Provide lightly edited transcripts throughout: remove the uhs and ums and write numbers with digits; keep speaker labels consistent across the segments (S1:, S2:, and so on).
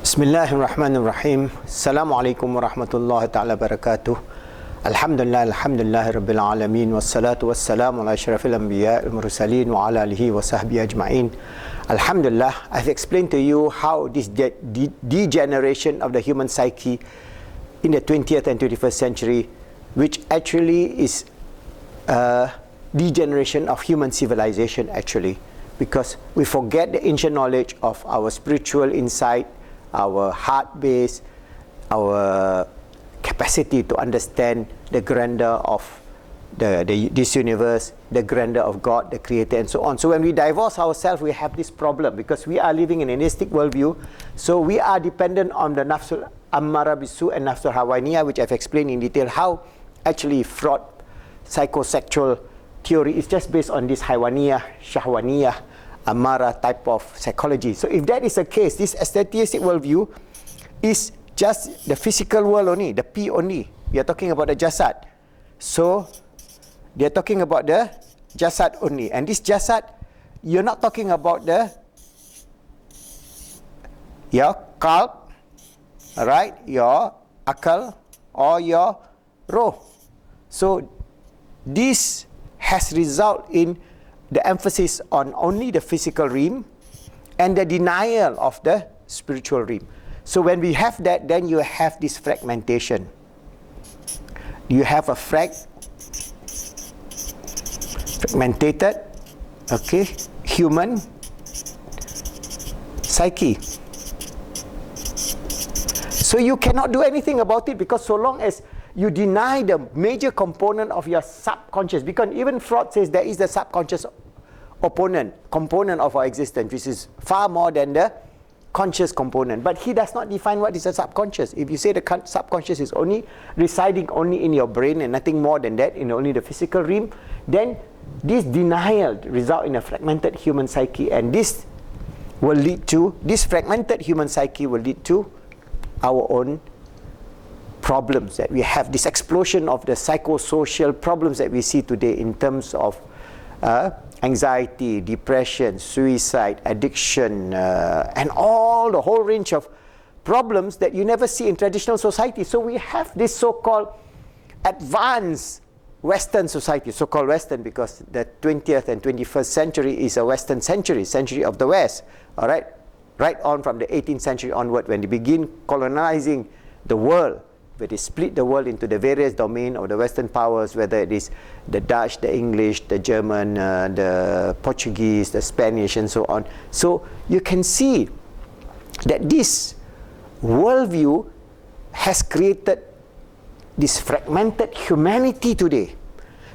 S1: Bismillahirrahmanirrahim. Assalamualaikum warahmatullahi ta'ala barakatuh. Alhamdulillah rabbil alamin. Wassalatu wassalamu ala asyrafil anbiya wal mursalin wa ala alihi wa sahbihi ajma'in. Alhamdulillah, I've explained to you how this degeneration of the human psyche in the 20th and 21st century, which actually is a degeneration of human civilization actually, because we forget the ancient knowledge of our spiritual insight, our heart base, our capacity to understand the grandeur of this universe, the grandeur of God, the Creator, and so on. So when we divorce ourselves, we have this problem because we are living in an atheistic worldview. So we are dependent on the nafsul ammara bisu and nafsul hawaniyah, which I've explained in detail how actually Freud psychosexual theory is just based on this hawaniyah, shahwaniyah, Amara type of psychology. So if that is the case, this atheistic worldview is just the physical world only, the P only. We are talking about the jasad. So they are talking about the jasad only. And this jasad, you're not talking about your qalb, right? Your akal or your roh. So this has resulted in the emphasis on only the physical realm and the denial of the spiritual realm. So when we have that, then you have this fragmentation. You have a fragmented, human psyche. So you cannot do anything about it, because so long as you deny the major component of your subconscious, because even Freud says there is the subconscious component of our existence, which is far more than the conscious component. But he does not define what is the subconscious. If you say the subconscious is only residing only in your brain and nothing more than that, in only the physical realm, then this denial result in a fragmented human psyche, and this fragmented human psyche will lead to our own problems that we have, this explosion of the psychosocial problems that we see today in terms of anxiety, depression, suicide, addiction, and all the whole range of problems that you never see in traditional society. So we have this so-called advanced Western society, so-called Western because the 20th and 21st century is a Western century of the West, all right? Right on from the 18th century onward, when they begin colonizing the world, where they split the world into the various domains of the Western powers, whether it is the Dutch, the English, the German, the Portuguese, the Spanish, and so on. So you can see that this worldview has created this fragmented humanity today.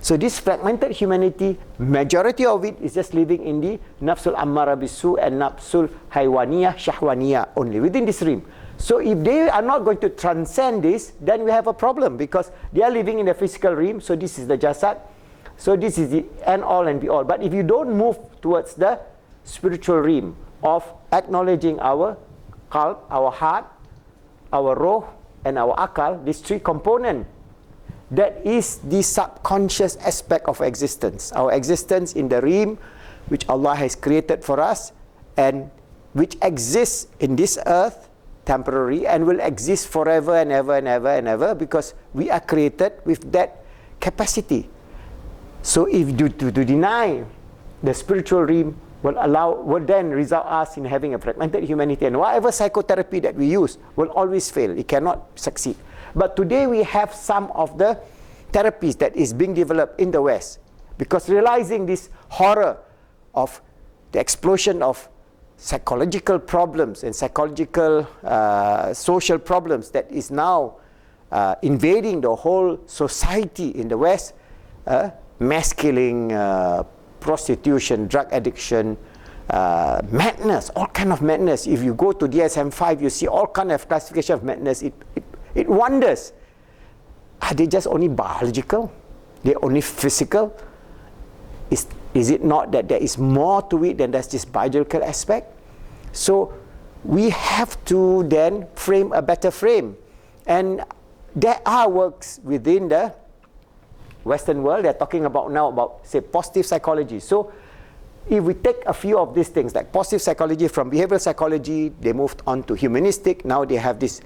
S1: So this fragmented humanity, majority of it is just living in the nafsul ammara bisu and nafsul haywaniyah, shahwaniyah only, within this realm. So if they are not going to transcend this, then we have a problem, because they are living in the physical realm. So this is the jasad. So this is the end all and be all. But if you don't move towards the spiritual realm of acknowledging our qalb, our heart, our roh, and our akal, these three components, that is the subconscious aspect of existence. Our existence in the realm which Allah has created for us, and which exists in this earth temporary and will exist forever and ever and ever and ever, because we are created with that capacity. So if to deny the spiritual realm will then result us in having a fragmented humanity, and whatever psychotherapy that we use will always fail. It cannot succeed. But today we have some of the therapies that is being developed in the West, because realizing this horror of the explosion of psychological problems and psychological social problems that is now invading the whole society in the West, mass killing, prostitution, drug addiction, madness, all kind of madness. If you go to DSM-5, you see all kind of classification of madness. It wonders, are they just only biological? They're only physical? Is it not that there is more to it than just this biological aspect? So we have to then frame a better frame. And there are works within the Western world. They're talking about now about, say, positive psychology. So if we take a few of these things, like positive psychology, from behavioral psychology, they moved on to humanistic. Now they have this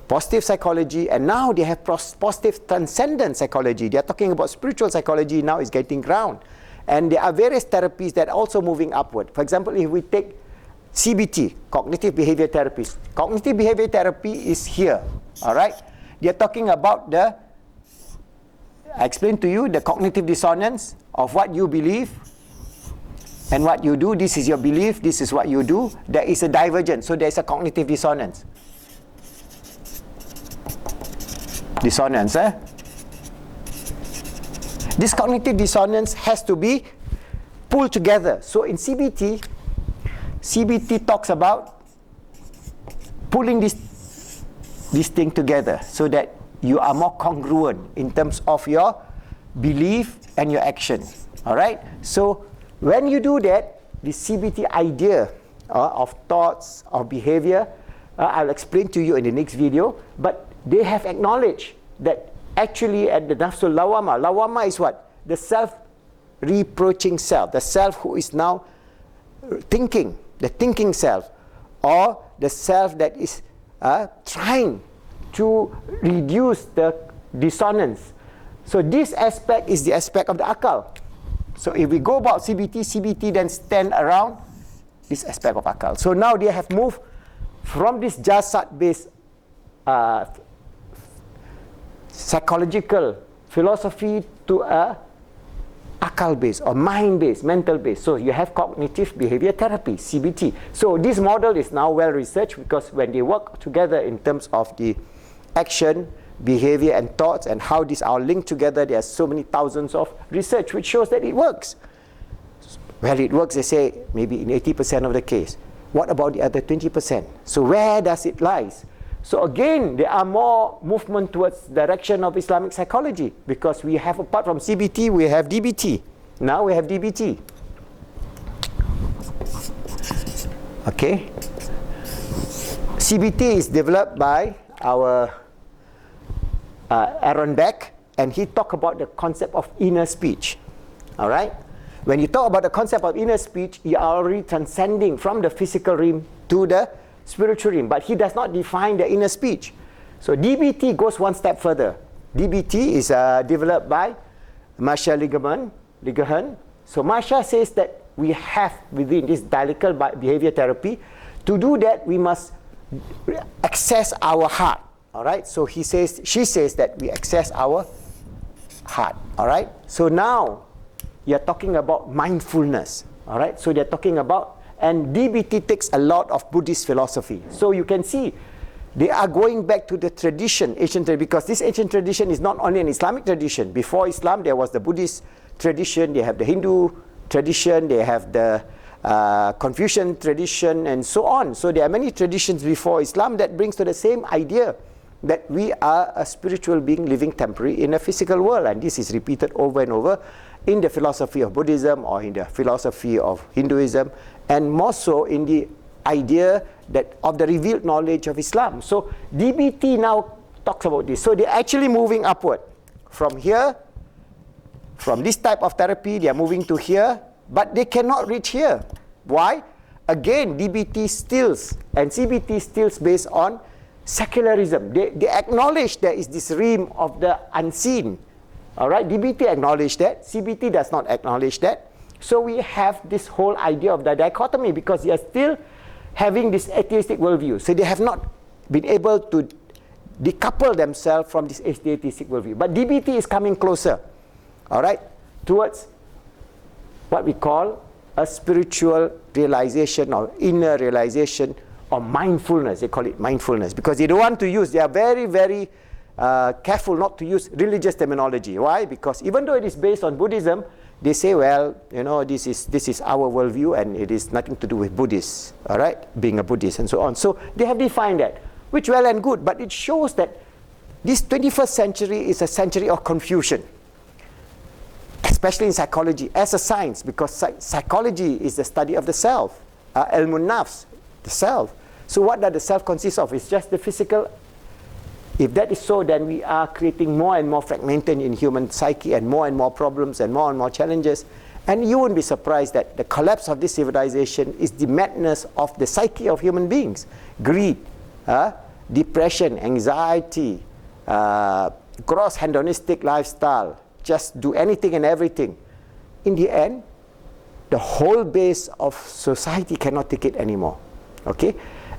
S1: positive psychology, and now they have positive transcendent psychology. They are talking about spiritual psychology, now it's getting ground. And there are various therapies that are also moving upward. For example, if we take CBT, cognitive behavior therapies. Cognitive behavior therapy is here, all right? They are talking about the, I explained to you, the cognitive dissonance of what you believe and what you do. This is your belief, this is what you do. There is a divergence, so there is a cognitive dissonance. Dissonance, eh? This cognitive dissonance has to be pulled together. So in CBT talks about pulling this thing together so that you are more congruent in terms of your belief and your action. All right? So when you do that, the CBT idea of thoughts, of behavior, I'll explain to you in the next video, but they have acknowledged that actually at the nafsul lawama is what? The self-reproaching self, the self who is now thinking, the thinking self, or the self that is trying to reduce the dissonance. So this aspect is the aspect of the akal. So if we go about CBT then stand around this aspect of akal. So now they have moved from this jasad-based psychological philosophy to a akal-based or mind-based, mental-based. So you have cognitive behavior therapy, CBT. So this model is now well researched, because when they work together in terms of the action, behavior and thoughts and how these are linked together, there are so many thousands of research which shows that it works. Well, it works, they say, maybe in 80% of the case. What about the other 20%? So where does it lies? So again, there are more movement towards direction of Islamic psychology, because we have, apart from CBT, we have DBT. Now we have DBT. Okay. CBT is developed by our Aaron Beck, and he talked about the concept of inner speech. All right. When you talk about the concept of inner speech, you are already transcending from the physical realm to the spiritual realm, but he does not define the inner speech. So DBT goes one step further. DBT is developed by Marsha Linehan. So Marsha says that we have within this dialectical behavior therapy, to do that we must access our heart. All right. So she says that we access our heart. All right. So now you're talking about mindfulness. All right. So they're talking about, and DBT takes a lot of Buddhist philosophy. So you can see they are going back to the tradition, ancient tradition, because this ancient tradition is not only an Islamic tradition. Before Islam, there was the Buddhist tradition, they have the Hindu tradition, they have the Confucian tradition, and so on. So there are many traditions before Islam that brings to the same idea, that we are a spiritual being living temporary in a physical world. And this is repeated over and over in the philosophy of Buddhism or in the philosophy of Hinduism, and more so in the idea that of the revealed knowledge of Islam. So DBT now talks about this. So they're actually moving upward. From here, from this type of therapy, they are moving to here, but they cannot reach here. Why? Again, DBT stills and CBT stills based on secularism. They acknowledge there is this realm of the unseen. All right, DBT acknowledge that, CBT does not acknowledge that. So we have this whole idea of the dichotomy, because they are still having this atheistic worldview. So they have not been able to decouple themselves from this atheistic worldview. But DBT is coming closer, all right, towards what we call a spiritual realization or inner realization or mindfulness. They call it mindfulness, because they don't want to use, they are very, very careful not to use religious terminology. Why? Because even though it is based on Buddhism, they say, well, you know, this is our worldview and it is nothing to do with Buddhists, all right, being a Buddhist and so on. So they have defined that, which well and good, but it shows that this 21st century is a century of confusion, especially in psychology as a science, because psychology is the study of the self, ilmun nafs, the self. So what does the self consist of? It's just the physical. If that is so, then we are creating more and more fragmented in human psyche, and more problems and more challenges. And you wouldn't be surprised that the collapse of this civilization is the madness of the psyche of human beings. Greed, depression, anxiety, gross hedonistic lifestyle, just do anything and everything. In the end, the whole base of society cannot take it anymore. Okay?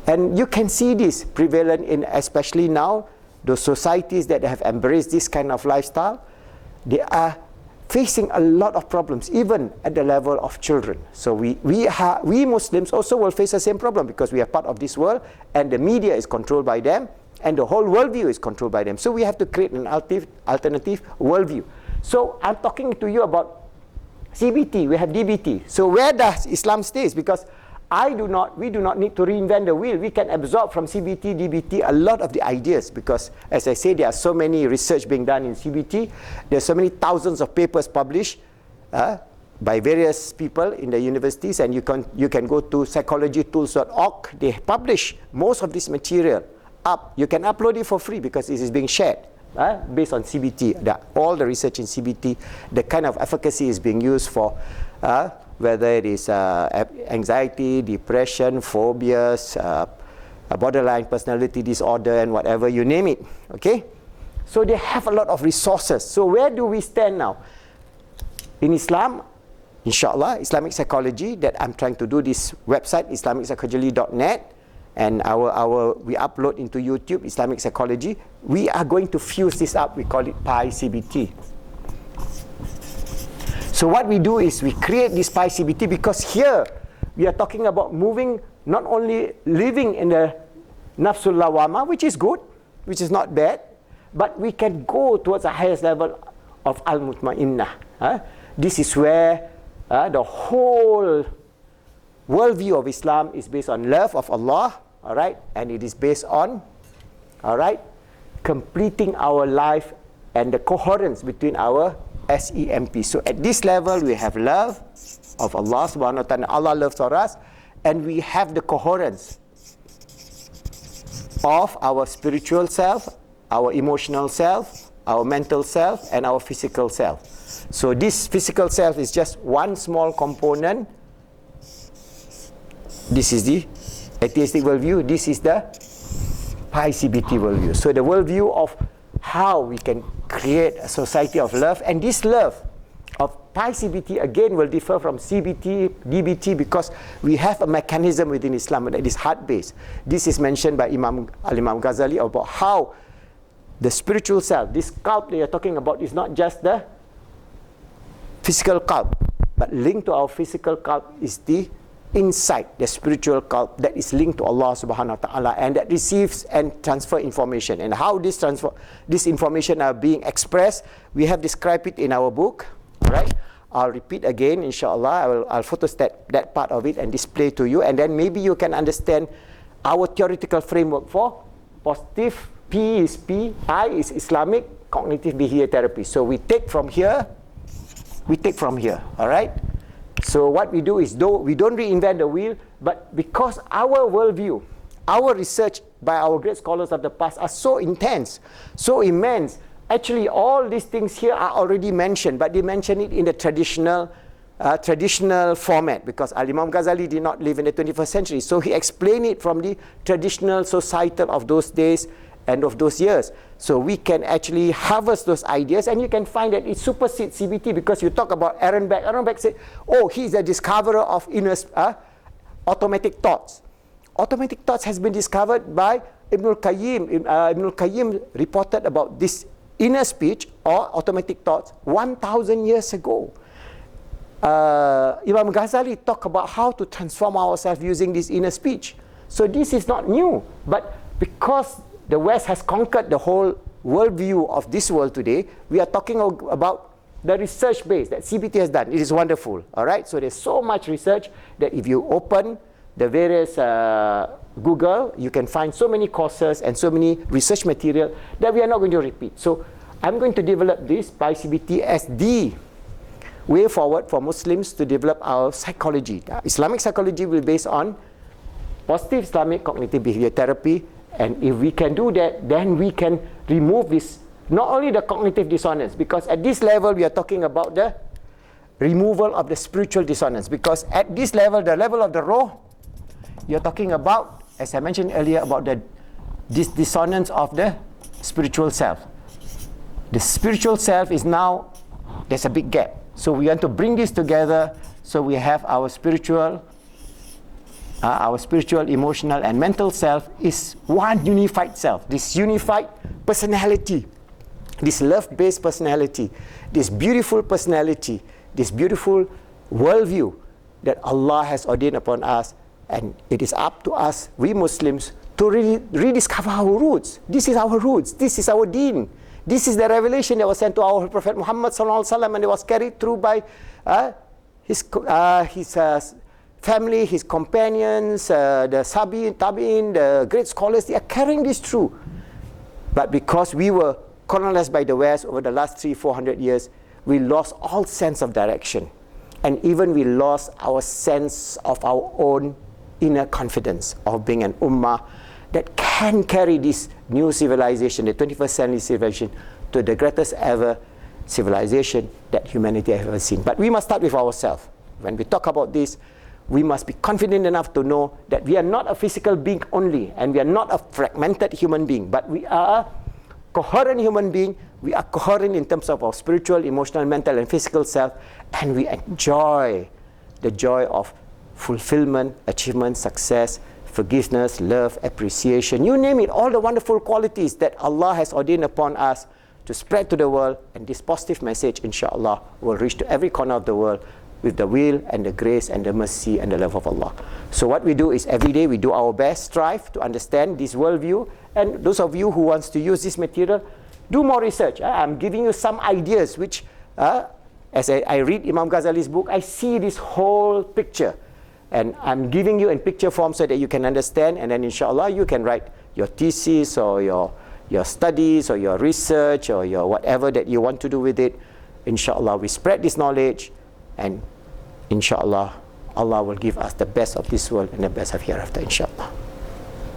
S1: And you can see this prevalent in, especially now, those societies that have embraced this kind of lifestyle, they are facing a lot of problems, even at the level of children. So we Muslims also will face the same problem because we are part of this world, and the media is controlled by them, and the whole worldview is controlled by them. So we have to create an alternative worldview. So I'm talking to you about CBT, we have DBT. So where does Islam stays? Because we do not need to reinvent the wheel. We can absorb from CBT, DBT a lot of the ideas, because as I say, there are so many research being done in CBT. There are so many thousands of papers published by various people in the universities, and you can go to psychologytools.org. They publish most of this material up. You can upload it for free because it is being shared based on CBT. All the research in CBT, the kind of efficacy is being used for whether it is anxiety, depression, phobias, borderline personality disorder, and whatever, you name it. Okay? So they have a lot of resources. So where do we stand now? In Islam, inshallah, Islamic psychology, that I'm trying to do this website, islamicspsychology.net, and we upload into YouTube, Islamic psychology. We are going to fuse this up. We call it Pi CBT. So what we do is we create this Pi CBT because here we are talking about moving, not only living in the nafsul lawama, which is good, which is not bad, but we can go towards the highest level of al-mutmainnah. This is where the whole worldview of Islam is based on love of Allah, all right, and it is based on, all right, completing our life and the coherence between our SEMP. So at this level, we have love of Allah subhanahu wa ta'ala. Allah loves for us, and we have the coherence of our spiritual self, our emotional self, our mental self, and our physical self. So this physical self is just one small component. This is the atheistic worldview. This is the Pi CBT worldview. So the worldview of how we can create a society of love, and this love of Pi CBT again will differ from CBT, DBT, because we have a mechanism within Islam that is heart-based. This is mentioned by Imam Ghazali about how the spiritual self, this cult that you're talking about, is not just the physical cult, but linked to our physical cult is the insight, the spiritual cult that is linked to Allah subhanahu wa ta'ala, and that receives and transfer information. And how this information are being expressed, we have described it in our book. Right? I'll repeat again, inshallah. I'll photostat that part of it and display to you, and then maybe you can understand our theoretical framework for positive. P is P, I is Islamic cognitive behavior therapy. So we take from here, all right? So what we do is, though we don't reinvent the wheel, but because our worldview, our research by our great scholars of the past are so intense, so immense, actually all these things here are already mentioned, but they mention it in the traditional format, because Al-Imam Ghazali did not live in the 21st century. So he explained it from the traditional societal of those days and of those years. So we can actually harvest those ideas, and you can find that it supersedes CBT, because you talk about Aaron Beck. Aaron Beck said, oh, he's a discoverer of automatic thoughts. Automatic thoughts has been discovered by Ibn al-Qayyim. Ibn al-Qayyim reported about this inner speech or automatic thoughts 1,000 years ago. Imam Ghazali talked about how to transform ourselves using this inner speech. So this is not new, but because the West has conquered the whole worldview of this world today, we are talking about the research base that CBT has done. It is wonderful, all right? So there's so much research that if you open the various Google, you can find so many courses and so many research material that we are not going to repeat. So I'm going to develop this by CBT as the way forward for Muslims to develop our psychology. Islamic psychology will be based on positive Islamic cognitive behavior therapy, and if we can do that, then we can remove this, not only the cognitive dissonance, because at this level we are talking about the removal of the spiritual dissonance. Because at this level, the level of the raw, you're talking about, as I mentioned earlier, about this dissonance of the spiritual self. The spiritual self is now, there's a big gap. So we want to bring this together, so we have our spiritual, emotional and mental self is one unified self. This unified personality, this love-based personality, this beautiful personality, this beautiful worldview that Allah has ordained upon us, and it is up to us, we Muslims, to rediscover our roots. This is our roots. This is our deen. This is the revelation that was sent to our Prophet Muhammad sallallahu alaihi wasallam, and it was carried through by his family, his companions, the tabi'in, the great scholars. They are carrying this through. But because we were colonized by the West over the last 300-400 years, we lost all sense of direction, and even we lost our sense of our own inner confidence of being an ummah that can carry this new civilization, the 21st century civilization, to the greatest ever civilization that humanity has ever seen. But we must start with ourselves. When we talk about this, we must be confident enough to know that we are not a physical being only, and we are not a fragmented human being, but we are a coherent human being. We are coherent in terms of our spiritual, emotional, mental, and physical self, and we enjoy the joy of fulfillment, achievement, success, forgiveness, love, appreciation, you name it, all the wonderful qualities that Allah has ordained upon us to spread to the world. And this positive message, inshallah, will reach to every corner of the world with the will and the grace and the mercy and the love of Allah. So what we do is every day we do our best, strive to understand this worldview. And those of you who wants to use this material, do more research. I'm giving you some ideas which, as I read Imam Ghazali's book, I see this whole picture. And I'm giving you in picture form so that you can understand, and then inshallah you can write your thesis or your studies or your research or your whatever that you want to do with it. Inshallah we spread this knowledge, and inshallah Allah will give us the best of this world and the best of hereafter, inshallah.